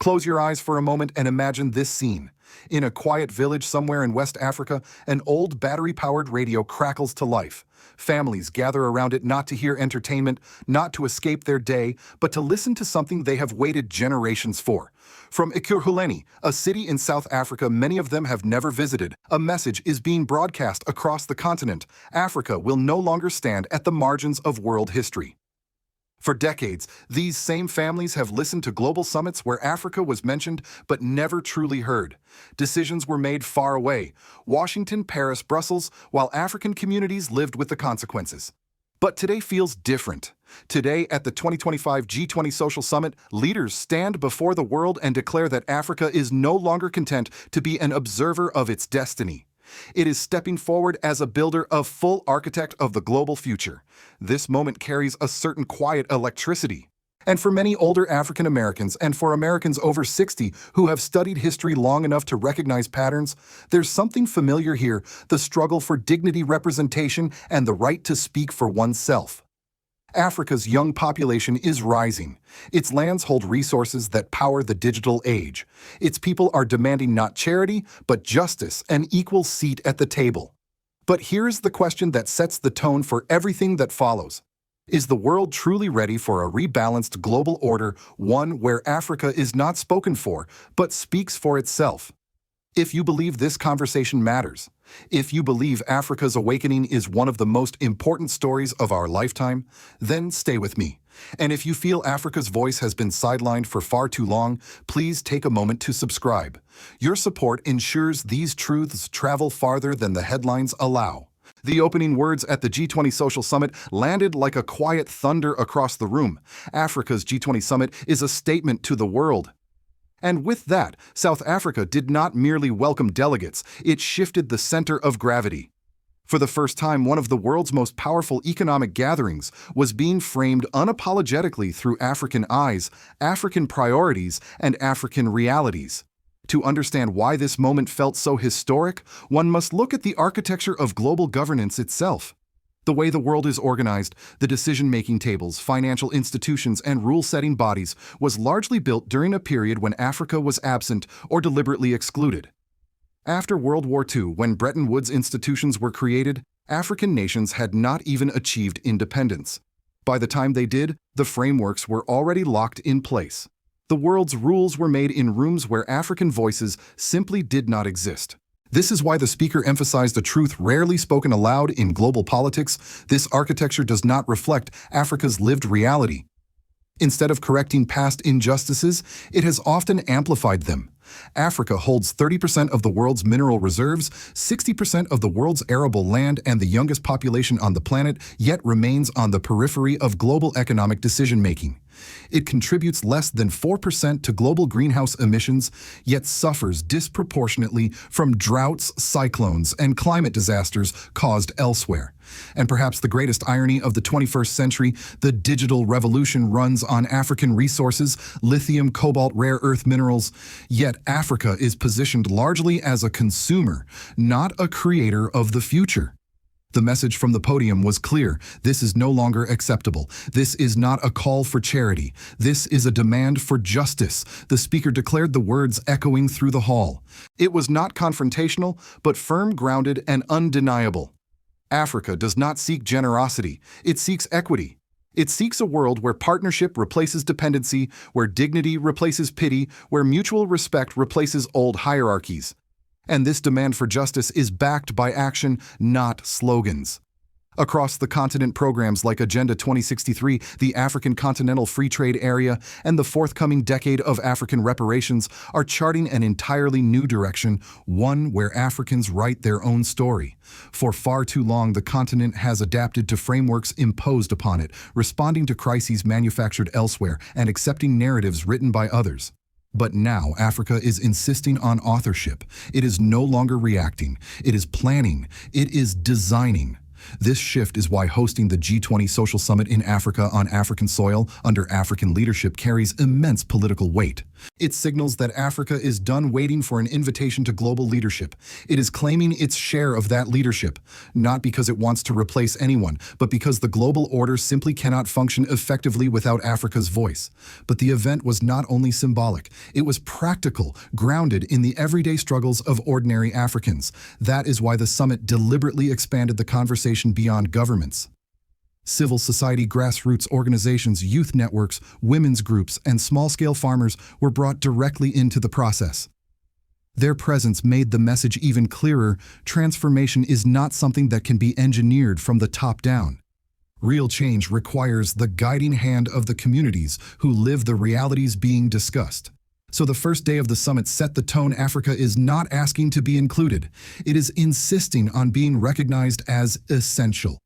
Close your eyes for a moment and imagine this scene. In a quiet village somewhere in West Africa, an old battery-powered radio crackles to life. Families gather around it not to hear entertainment, not to escape their day, but to listen to something they have waited generations for. From Ekurhuleni, a city in South Africa many of them have never visited, a message is being broadcast across the continent. Africa will no longer stand at the margins of world history. For decades, these same families have listened to global summits where Africa was mentioned but never truly heard. Decisions were made far away, Washington, Paris, Brussels, while African communities lived with the consequences. But today feels different. Today, at the 2025 G20 Social Summit, leaders stand before the world and declare that Africa is no longer content to be an observer of its destiny. It is stepping forward as a builder, a full architect of the global future. This moment carries a certain quiet electricity. And for many older African Americans and for Americans over 60 who have studied history long enough to recognize patterns, there's something familiar here: the struggle for dignity, representation, and the right to speak for oneself. Africa's young population is rising. Its lands hold resources that power the digital age. Its people are demanding not charity, but justice, an equal seat at the table. But here's the question that sets the tone for everything that follows. Is the world truly ready for a rebalanced global order, one where Africa is not spoken for, but speaks for itself? If you believe this conversation matters, if you believe Africa's awakening is one of the most important stories of our lifetime, then stay with me. And if you feel Africa's voice has been sidelined for far too long, please take a moment to subscribe. Your support ensures these truths travel farther than the headlines allow. The opening words at the G20 Social Summit landed like a quiet thunder across the room. Africa's G20 Summit is a statement to the world. And with that, South Africa did not merely welcome delegates, it shifted the center of gravity. For the first time, one of the world's most powerful economic gatherings was being framed unapologetically through African eyes, African priorities, and African realities. To understand why this moment felt so historic, one must look at the architecture of global governance itself. The way the world is organized, the decision-making tables, financial institutions, and rule-setting bodies was largely built during a period when Africa was absent or deliberately excluded. After World War II, when Bretton Woods institutions were created, African nations had not even achieved independence. By the time they did, the frameworks were already locked in place. The world's rules were made in rooms where African voices simply did not exist. This is why the speaker emphasized a truth rarely spoken aloud in global politics: this architecture does not reflect Africa's lived reality. Instead of correcting past injustices, it has often amplified them. Africa holds 30% of the world's mineral reserves, 60% of the world's arable land, and the youngest population on the planet, yet remains on the periphery of global economic decision-making. It contributes less than 4% to global greenhouse emissions, yet suffers disproportionately from droughts, cyclones, and climate disasters caused elsewhere. And perhaps the greatest irony of the 21st century, the digital revolution runs on African resources, lithium, cobalt, rare earth minerals, yet Africa is positioned largely as a consumer, not a creator of the future. The message from the podium was clear: this is no longer acceptable. This is not a call for charity. This is a demand for justice. The speaker declared, the words echoing through the hall. It was not confrontational, but firm, grounded, and undeniable. Africa does not seek generosity. It seeks equity. It seeks a world where partnership replaces dependency, where dignity replaces pity, where mutual respect replaces old hierarchies. And this demand for justice is backed by action, not slogans. Across the continent, programs like Agenda 2063, the African Continental Free Trade Area, and the forthcoming Decade of African Reparations are charting an entirely new direction, one where Africans write their own story. For far too long, the continent has adapted to frameworks imposed upon it, responding to crises manufactured elsewhere and accepting narratives written by others. But now Africa is insisting on authorship. It is no longer reacting. It is planning. It is designing. This shift is why hosting the G20 Social Summit in Africa on African soil under African leadership carries immense political weight. It signals that Africa is done waiting for an invitation to global leadership. It is claiming its share of that leadership, not because it wants to replace anyone, but because the global order simply cannot function effectively without Africa's voice. But the event was not only symbolic, it was practical, grounded in the everyday struggles of ordinary Africans. That is why the summit deliberately expanded the conversation beyond governments. Civil society grassroots organizations, youth networks, women's groups, and small-scale farmers were brought directly into the process. Their presence made the message even clearer: transformation is not something that can be engineered from the top down. Real change requires the guiding hand of the communities who live the realities being discussed. So the first day of the summit set the tone. Africa is not asking to be included. It is insisting on being recognized as essential.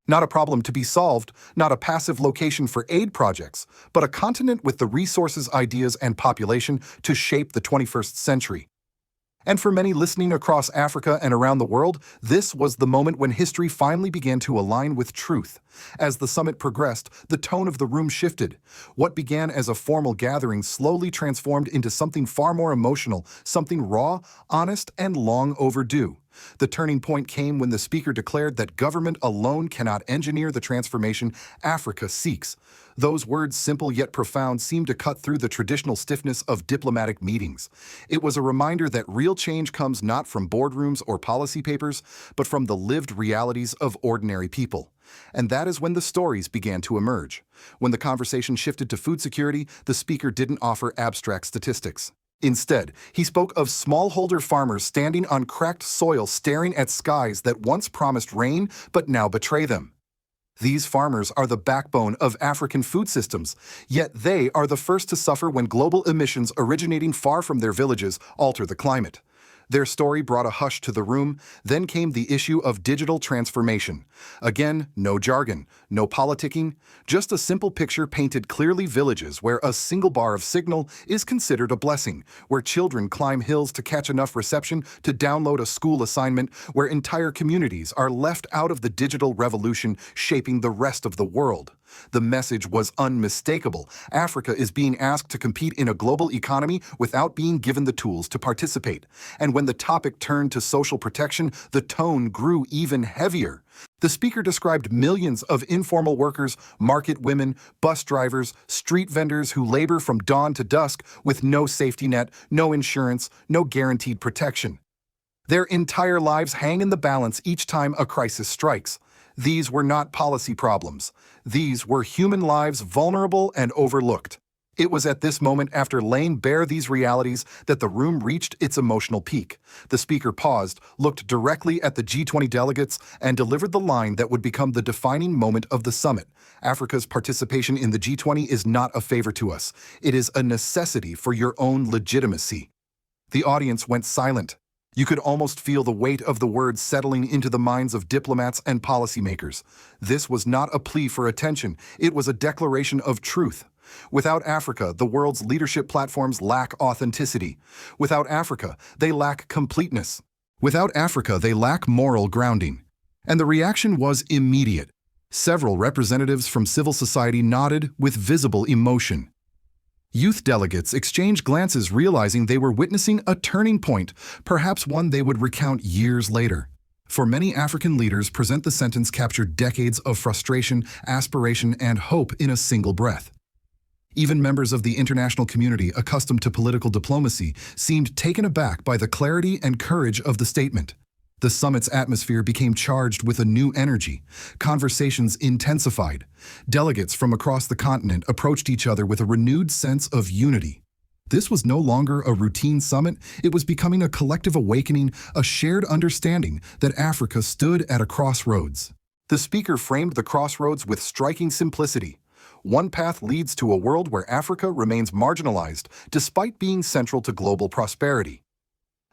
Not a problem to be solved, not a passive location for aid projects, but a continent with the resources, ideas, and population to shape the 21st century. And for many listening across Africa and around the world, this was the moment when history finally began to align with truth. As the summit progressed, the tone of the room shifted. What began as a formal gathering slowly transformed into something far more emotional, something raw, honest, and long overdue. The turning point came when the speaker declared that government alone cannot engineer the transformation Africa seeks. Those words, simple yet profound, seemed to cut through the traditional stiffness of diplomatic meetings. It was a reminder that real change comes not from boardrooms or policy papers, but from the lived realities of ordinary people. And that is when the stories began to emerge. When the conversation shifted to food security, the speaker didn't offer abstract statistics. Instead, he spoke of smallholder farmers standing on cracked soil, staring at skies that once promised rain but now betray them. These farmers are the backbone of African food systems, yet they are the first to suffer when global emissions originating far from their villages alter the climate. Their story brought a hush to the room. Then came the issue of digital transformation. Again, no jargon, no politicking, just a simple picture painted clearly: villages where a single bar of signal is considered a blessing, where children climb hills to catch enough reception to download a school assignment, where entire communities are left out of the digital revolution shaping the rest of the world. The message was unmistakable. Africa is being asked to compete in a global economy without being given the tools to participate. And when the topic turned to social protection, the tone grew even heavier. The speaker described millions of informal workers, market women, bus drivers, street vendors who labor from dawn to dusk with no safety net, no insurance, no guaranteed protection. Their entire lives hang in the balance each time a crisis strikes. These were not policy problems. These were human lives, vulnerable and overlooked. It was at this moment, after laying bare these realities, that the room reached its emotional peak. The speaker paused, looked directly at the G20 delegates, and delivered the line that would become the defining moment of the summit. Africa's participation in the G20 is not a favor to us. It is a necessity for your own legitimacy. The audience went silent. You could almost feel the weight of the words settling into the minds of diplomats and policymakers. This was not a plea for attention. It was a declaration of truth. Without Africa, the world's leadership platforms lack authenticity. Without Africa, they lack completeness. Without Africa, they lack moral grounding. And the reaction was immediate. Several representatives from civil society nodded with visible emotion. Youth delegates exchanged glances, realizing they were witnessing a turning point, perhaps one they would recount years later. For many African leaders, present the sentence captured decades of frustration, aspiration, and hope in a single breath. Even members of the international community, accustomed to political diplomacy, seemed taken aback by the clarity and courage of the statement. The summit's atmosphere became charged with a new energy. Conversations intensified. Delegates from across the continent approached each other with a renewed sense of unity. This was no longer a routine summit. It was becoming a collective awakening, a shared understanding that Africa stood at a crossroads. The speaker framed the crossroads with striking simplicity. One path leads to a world where Africa remains marginalized, despite being central to global prosperity.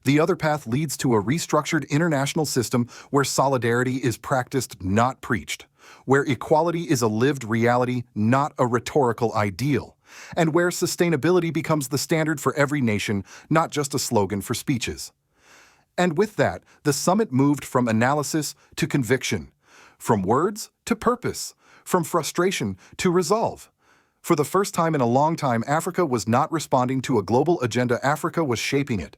The other path leads to a restructured international system where solidarity is practiced, not preached, where equality is a lived reality, not a rhetorical ideal, and where sustainability becomes the standard for every nation, not just a slogan for speeches. And with that, the summit moved from analysis to conviction, from words to purpose, from frustration to resolve. For the first time in a long time, Africa was not responding to a global agenda, Africa was shaping it.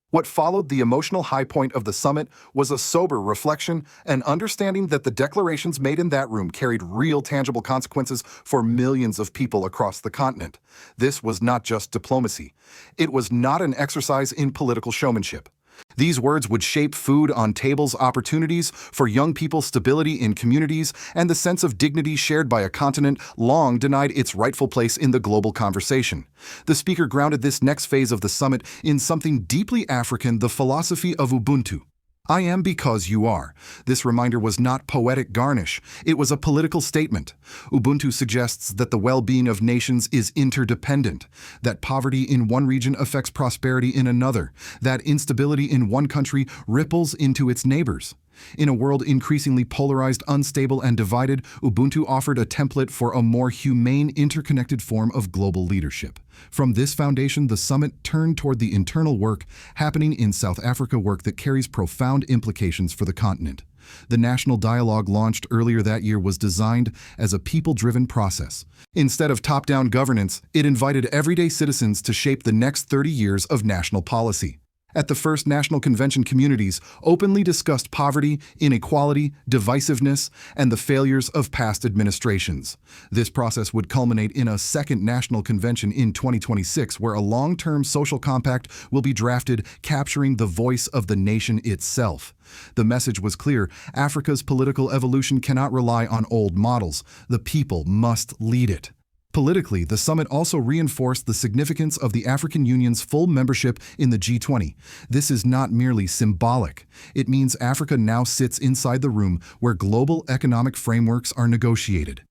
What followed the emotional high point of the summit was a sober reflection and understanding that the declarations made in that room carried real tangible consequences for millions of people across the continent. This was not just diplomacy. It was not an exercise in political showmanship. These words would shape food on tables, opportunities for young people, stability in communities, and the sense of dignity shared by a continent long denied its rightful place in the global conversation. The speaker grounded this next phase of the summit in something deeply African, the philosophy of Ubuntu. I am because you are. This reminder was not poetic garnish. It was a political statement. Ubuntu suggests that the well-being of nations is interdependent, that poverty in one region affects prosperity in another, that instability in one country ripples into its neighbors. In a world increasingly polarized, unstable, and divided, Ubuntu offered a template for a more humane, interconnected form of global leadership. From this foundation, the summit turned toward the internal work happening in South Africa, work that carries profound implications for the continent. The national dialogue launched earlier that year was designed as a people-driven process. Instead of top-down governance, it invited everyday citizens to shape the next 30 years of national policy. At the first National Convention, communities openly discussed poverty, inequality, divisiveness, and the failures of past administrations. This process would culminate in a second National Convention in 2026, where a long-term social compact will be drafted, capturing the voice of the nation itself. The message was clear: Africa's political evolution cannot rely on old models. The people must lead it. Politically, the summit also reinforced the significance of the African Union's full membership in the G20. This is not merely symbolic. It means Africa now sits inside the room where global economic frameworks are negotiated.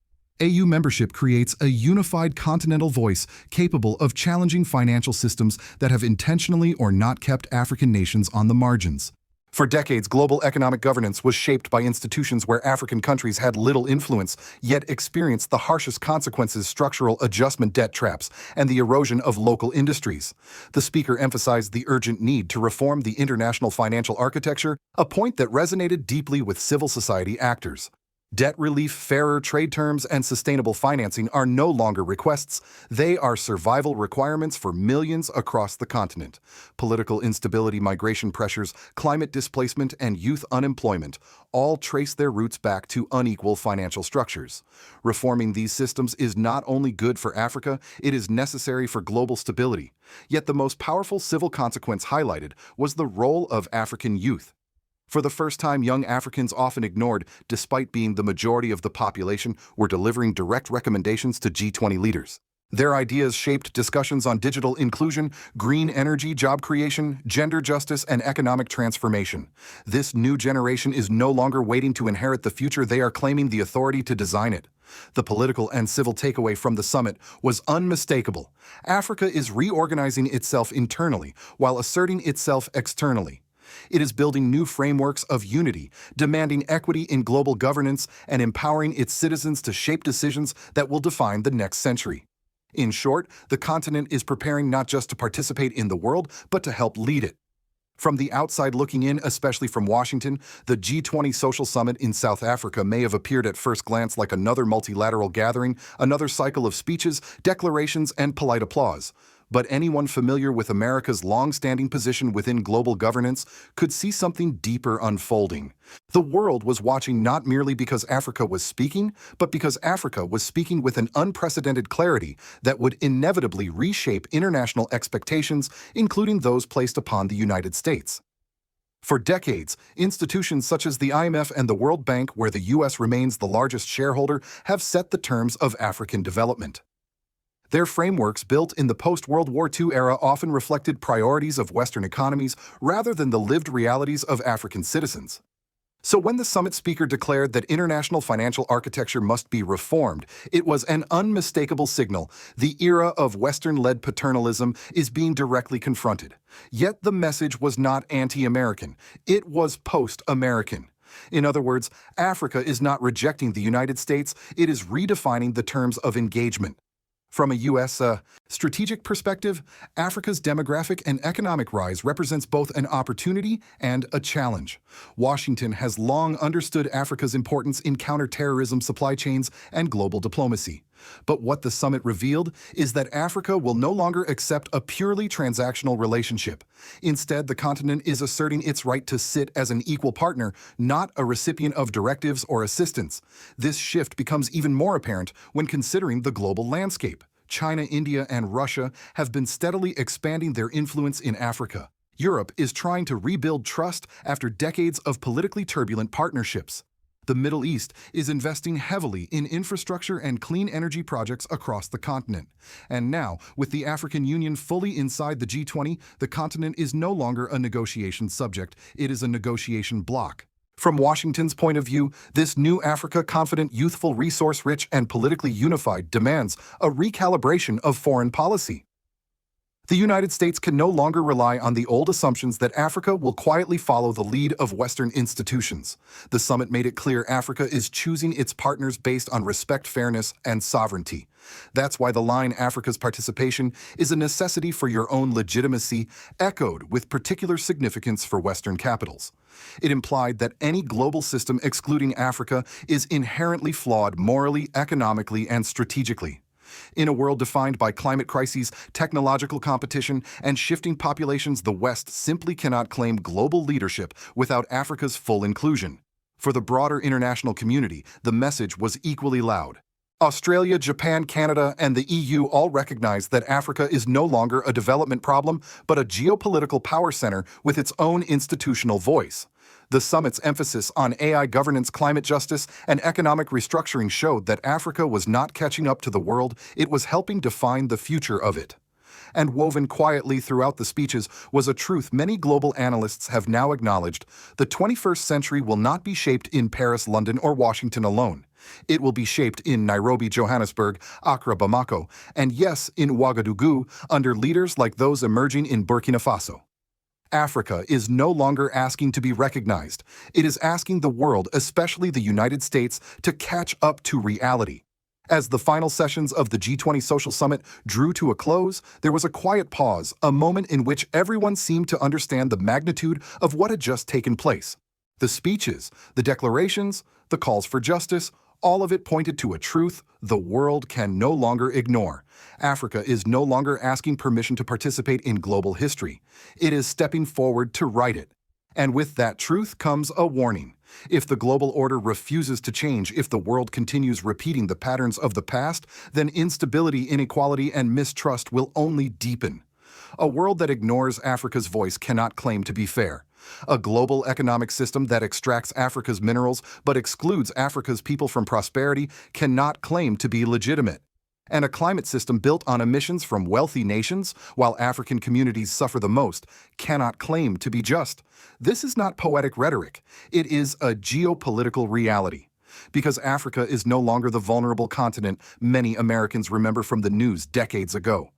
AU membership creates a unified continental voice capable of challenging financial systems that have intentionally or not kept African nations on the margins. For decades, global economic governance was shaped by institutions where African countries had little influence, yet experienced the harshest consequences: structural adjustment, debt traps, and the erosion of local industries. The speaker emphasized the urgent need to reform the international financial architecture, a point that resonated deeply with civil society actors. Debt relief, fairer trade terms, and sustainable financing are no longer requests. They are survival requirements for millions across the continent. Political instability, migration pressures, climate displacement, and youth unemployment all trace their roots back to unequal financial structures. Reforming these systems is not only good for Africa, it is necessary for global stability. Yet the most powerful civil consequence highlighted was the role of African youth. For the first time, young Africans, often ignored despite being the majority of the population, were delivering direct recommendations to G20 leaders. Their ideas shaped discussions on digital inclusion, green energy, job creation, gender justice, and economic transformation. This new generation is no longer waiting to inherit the future, they are claiming the authority to design it. The political and civil takeaway from the summit was unmistakable. Africa is reorganizing itself internally while asserting itself externally. It is building new frameworks of unity, demanding equity in global governance, and empowering its citizens to shape decisions that will define the next century. In short, the continent is preparing not just to participate in the world, but to help lead it. From the outside looking in, especially from Washington, the G20 Social Summit in South Africa may have appeared at first glance like another multilateral gathering, another cycle of speeches, declarations, and polite applause. But anyone familiar with America's long-standing position within global governance could see something deeper unfolding. The world was watching not merely because Africa was speaking, but because Africa was speaking with an unprecedented clarity that would inevitably reshape international expectations, including those placed upon the United States. For decades, institutions such as the IMF and the World Bank, where the U.S. remains the largest shareholder, have set the terms of African development. Their frameworks, built in the post-World War II era, often reflected priorities of Western economies rather than the lived realities of African citizens. So when the summit speaker declared that international financial architecture must be reformed, it was an unmistakable signal. The era of Western-led paternalism is being directly confronted. Yet the message was not anti-American. It was post-American. In other words, Africa is not rejecting the United States, it is redefining the terms of engagement. From a U.S. strategic perspective, Africa's demographic and economic rise represents both an opportunity and a challenge. Washington has long understood Africa's importance in counterterrorism supply chains and global diplomacy. But what the summit revealed is that Africa will no longer accept a purely transactional relationship. Instead, the continent is asserting its right to sit as an equal partner, not a recipient of directives or assistance. This shift becomes even more apparent when considering the global landscape. China, India, and Russia have been steadily expanding their influence in Africa. Europe is trying to rebuild trust after decades of politically turbulent partnerships. The Middle East is investing heavily in infrastructure and clean energy projects across the continent. And now, with the African Union fully inside the G20, the continent is no longer a negotiation subject, it is a negotiation bloc. From Washington's point of view, this new Africa, confident, youthful, resource-rich, and politically unified, demands a recalibration of foreign policy. The United States can no longer rely on the old assumptions that Africa will quietly follow the lead of Western institutions. The summit made it clear Africa is choosing its partners based on respect, fairness, and sovereignty. That's why the line "Africa's participation is a necessity for your own legitimacy" echoed with particular significance for Western capitals. It implied that any global system excluding Africa is inherently flawed morally, economically, and strategically. In a world defined by climate crises, technological competition, and shifting populations, the West simply cannot claim global leadership without Africa's full inclusion. For the broader international community, the message was equally loud. Australia, Japan, Canada, and the EU all recognize that Africa is no longer a development problem, but a geopolitical power center with its own institutional voice. The summit's emphasis on AI governance, climate justice, and economic restructuring showed that Africa was not catching up to the world, it was helping define the future of it. And woven quietly throughout the speeches was a truth many global analysts have now acknowledged: the 21st century will not be shaped in Paris, London, or Washington alone. It will be shaped in Nairobi, Johannesburg, Accra, Bamako, and yes, in Ouagadougou, under leaders like those emerging in Burkina Faso. Africa is no longer asking to be recognized. It is asking the world, especially the United States, to catch up to reality. As the final sessions of the G20 Social Summit drew to a close, there was a quiet pause, a moment in which everyone seemed to understand the magnitude of what had just taken place. The speeches, the declarations, the calls for justice, all of it pointed to a truth the world can no longer ignore. Africa is no longer asking permission to participate in global history. It is stepping forward to write it. And with that truth comes a warning. If the global order refuses to change, if the world continues repeating the patterns of the past, then instability, inequality, and mistrust will only deepen. A world that ignores Africa's voice cannot claim to be fair. A global economic system that extracts Africa's minerals but excludes Africa's people from prosperity cannot claim to be legitimate. And a climate system built on emissions from wealthy nations, while African communities suffer the most, cannot claim to be just. This is not poetic rhetoric. It is a geopolitical reality. Because Africa is no longer the vulnerable continent many Americans remember from the news decades ago.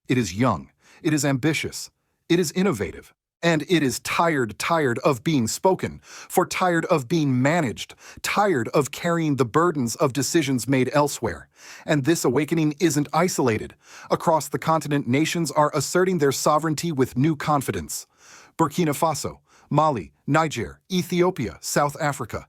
It is young. It is ambitious. It is innovative. And it is tired of being spoken, for tired of being managed, tired of carrying the burdens of decisions made elsewhere. And this awakening isn't isolated. Across the continent, nations are asserting their sovereignty with new confidence. Burkina Faso, Mali, Niger, Ethiopia, South Africa.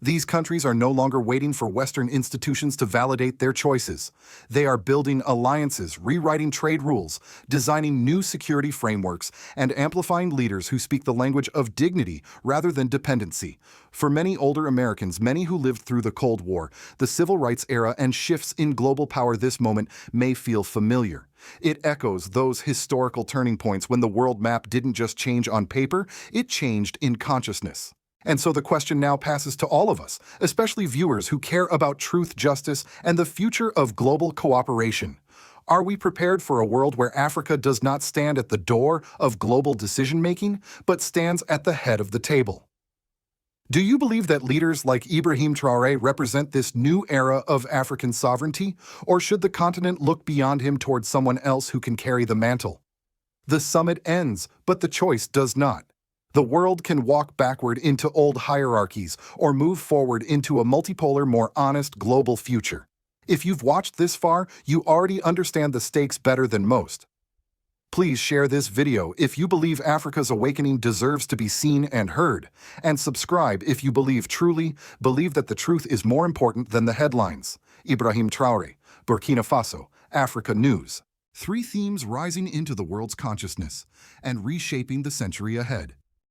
These countries are no longer waiting for Western institutions to validate their choices. They are building alliances, rewriting trade rules, designing new security frameworks, and amplifying leaders who speak the language of dignity rather than dependency. For many older Americans, many who lived through the Cold War, the civil rights era, and shifts in global power, this moment may feel familiar. It echoes those historical turning points when the world map didn't just change on paper, it changed in consciousness. And so the question now passes to all of us, especially viewers who care about truth, justice, and the future of global cooperation. Are we prepared for a world where Africa does not stand at the door of global decision-making, but stands at the head of the table? Do you believe that leaders like Ibrahim Traore represent this new era of African sovereignty, or should the continent look beyond him towards someone else who can carry the mantle? The summit ends, but the choice does not. The world can walk backward into old hierarchies or move forward into a multipolar, more honest global future. If you've watched this far, you already understand the stakes better than most. Please share this video if you believe Africa's awakening deserves to be seen and heard, and subscribe if you truly believe that the truth is more important than the headlines. Ibrahim Traore, Burkina Faso, Africa News. 3 themes rising into the world's consciousness and reshaping the century ahead.